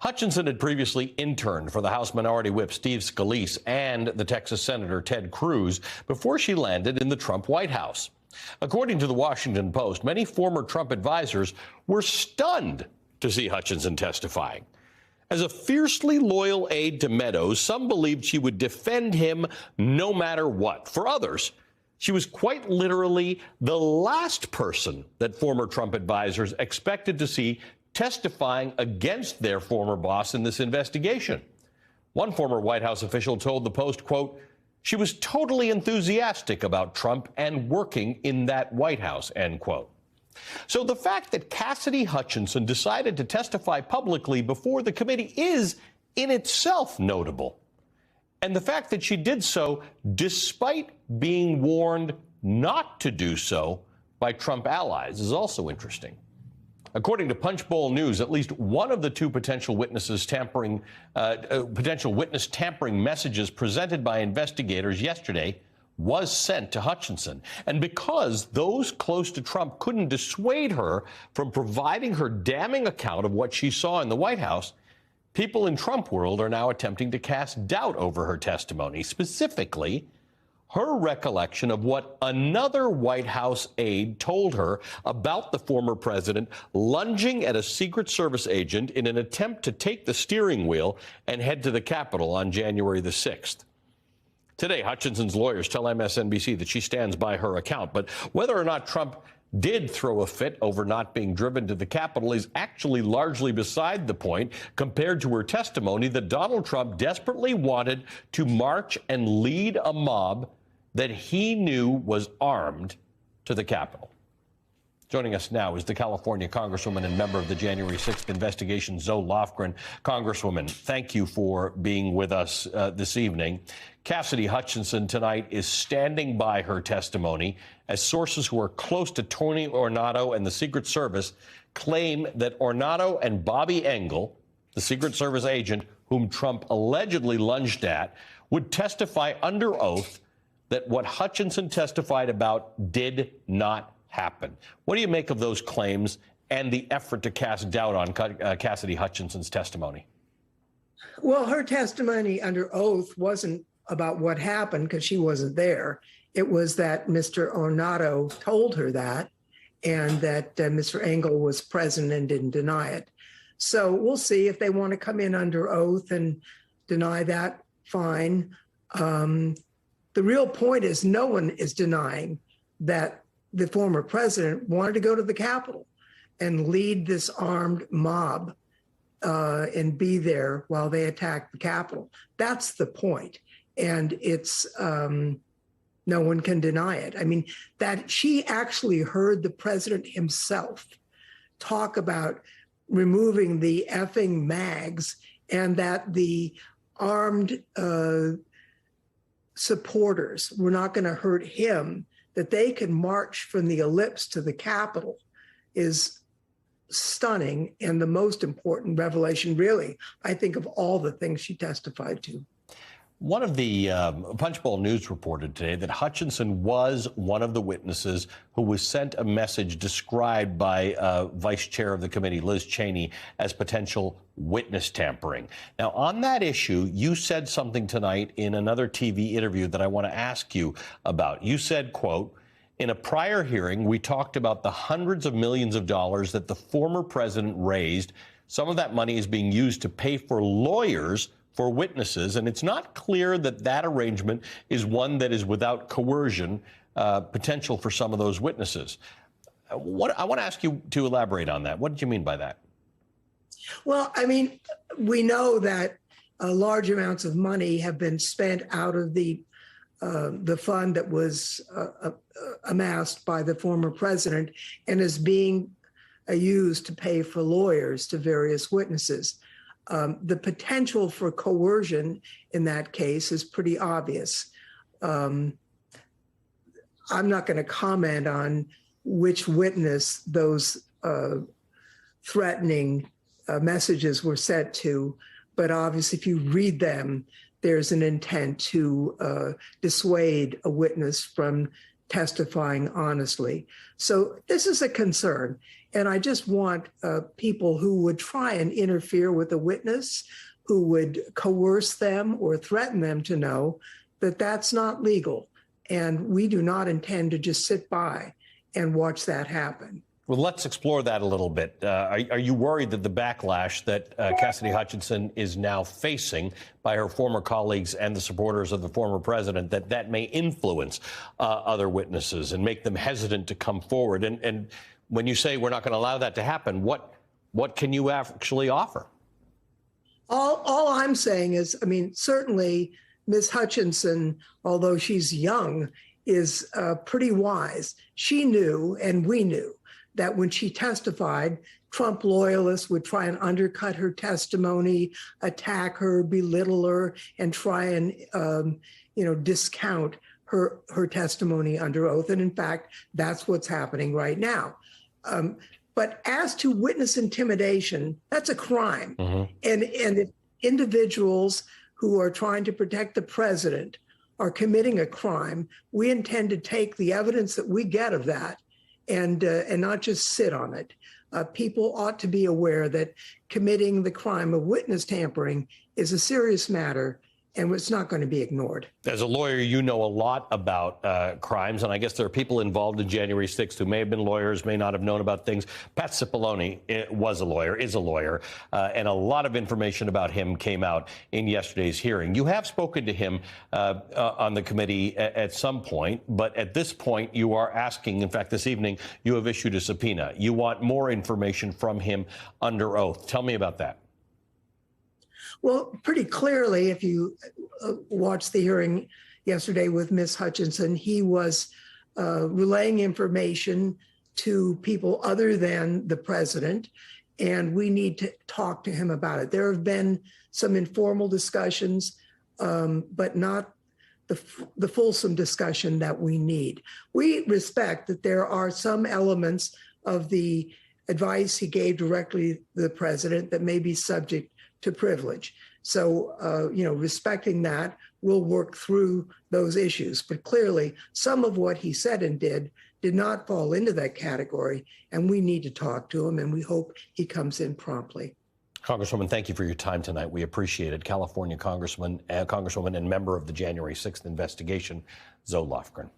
Hutchinson had previously interned for the House Minority Whip Steve Scalise and the Texas Senator Ted Cruz before she landed in the Trump White House. According to the Washington Post, many former Trump advisors were stunned to see Hutchinson testifying. As a fiercely loyal aide to Meadows, some believed she would defend him no matter what. For others, she was quite literally the last person that former Trump advisors expected to see testifying against their former boss in this investigation. One former White House official told the Post, quote, "She was totally enthusiastic about Trump and working in that White House," end quote. So the fact that Cassidy Hutchinson decided to testify publicly before the committee is in itself notable. And the fact that she did so despite being warned not to do so by Trump allies is also interesting. According to Punchbowl News, at least one of the two potential witness tampering messages presented by investigators yesterday was sent to Hutchinson. And because those close to Trump couldn't dissuade her from providing her damning account of what she saw in the White House, people in Trump world are now attempting to cast doubt over her testimony, specifically her recollection of what another White House aide told her about the former president lunging at a Secret Service agent in an attempt to take the steering wheel and head to the Capitol on January the 6th. Today, Hutchinson's lawyers tell MSNBC that she stands by her account, but whether or not Trump did throw a fit over not being driven to the Capitol is actually largely beside the point compared to her testimony that Donald Trump desperately wanted to march and lead a mob that he knew was armed to the Capitol. Joining us now is the California Congresswoman and member of the January 6th investigation, Zoe Lofgren. Congresswoman, thank you for being with us this evening. Cassidy Hutchinson tonight is standing by her testimony as sources who are close to Tony Ornato and the Secret Service claim that Ornato and Bobby Engel, the Secret Service agent whom Trump allegedly lunged at, would testify under oath that what Hutchinson testified about did not happen. What do you make of those claims and the effort to cast doubt on Cassidy Hutchinson's testimony? Well, her testimony under oath wasn't about what happened because she wasn't there. It was that Mr. Ornato told her that and that Mr. Engel was present and didn't deny it. So we'll see if they want to come in under oath and deny that, fine. The real point is no one is denying that the former president wanted to go to the Capitol and lead this armed mob and be there while they attacked the Capitol. That's the point. And it's no one can deny it. I mean, that she actually heard the president himself talk about removing the effing mags and that the armed supporters were not going to hurt him, that they can march from the ellipse to the Capitol is stunning and the most important revelation, really, I think, of all the things she testified to. One of the Punchbowl News reported today that Hutchinson was one of the witnesses who was sent a message described by Vice Chair of the committee, Liz Cheney, as potential witness tampering. Now, on that issue, you said something tonight in another TV interview that I want to ask you about. You said, quote, "In a prior hearing, we talked about the hundreds of millions of dollars that the former president raised. Some of that money is being used to pay for lawyers for witnesses, and it's not clear that that arrangement is one that is without coercion potential for some of those witnesses." I want to ask you to elaborate on that. What did you mean by that? Well, I mean, we know that large amounts of money have been spent out of the fund that was amassed by the former president and is being used to pay for lawyers to various witnesses. The potential for coercion in that case is pretty obvious. I'm not going to comment on which witness those threatening messages were sent to, but obviously if you read them, there's an intent to dissuade a witness from testifying honestly. So this is a concern. And I just want people who would try and interfere with a witness, who would coerce them or threaten them to know that that's not legal. And we do not intend to just sit by and watch that happen. Well, let's explore that a little bit. Are you worried that the backlash that Cassidy Hutchinson is now facing by her former colleagues and the supporters of the former president, that may influence other witnesses and make them hesitant to come forward? And when you say we're not going to allow that to happen, what can you actually offer? All I'm saying is, I mean, certainly Ms. Hutchinson, although she's young, is pretty wise. She knew, and we knew, that when she testified, Trump loyalists would try and undercut her testimony, attack her, belittle her, and try and discount her testimony under oath. And in fact, that's what's happening right now. But as to witness intimidation, that's a crime. Mm-hmm. And if individuals who are trying to protect the president are committing a crime, we intend to take the evidence that we get of that and not just sit on it. People ought to be aware that committing the crime of witness tampering is a serious matter, and it's not going to be ignored. As a lawyer, you know a lot about crimes, and I guess there are people involved in January 6th who may have been lawyers, may not have known about things. Pat Cipollone was a lawyer, is a lawyer, and a lot of information about him came out in yesterday's hearing. You have spoken to him on the committee at some point, but at this point you are asking, in fact, this evening, you have issued a subpoena. You want more information from him under oath. Tell me about that. Well, pretty clearly, if you watched the hearing yesterday with Ms. Hutchinson, he was relaying information to people other than the president, and we need to talk to him about it. There have been some informal discussions, but not the fulsome discussion that we need. We respect that there are some elements of the advice he gave directly to the president that may be subject to privilege. So, respecting that, we'll work through those issues. But clearly, some of what he said and did not fall into that category, and we need to talk to him, and we hope he comes in promptly. Congresswoman, thank you for your time tonight. We appreciate it. California Congresswoman and member of the January 6th investigation, Zoe Lofgren.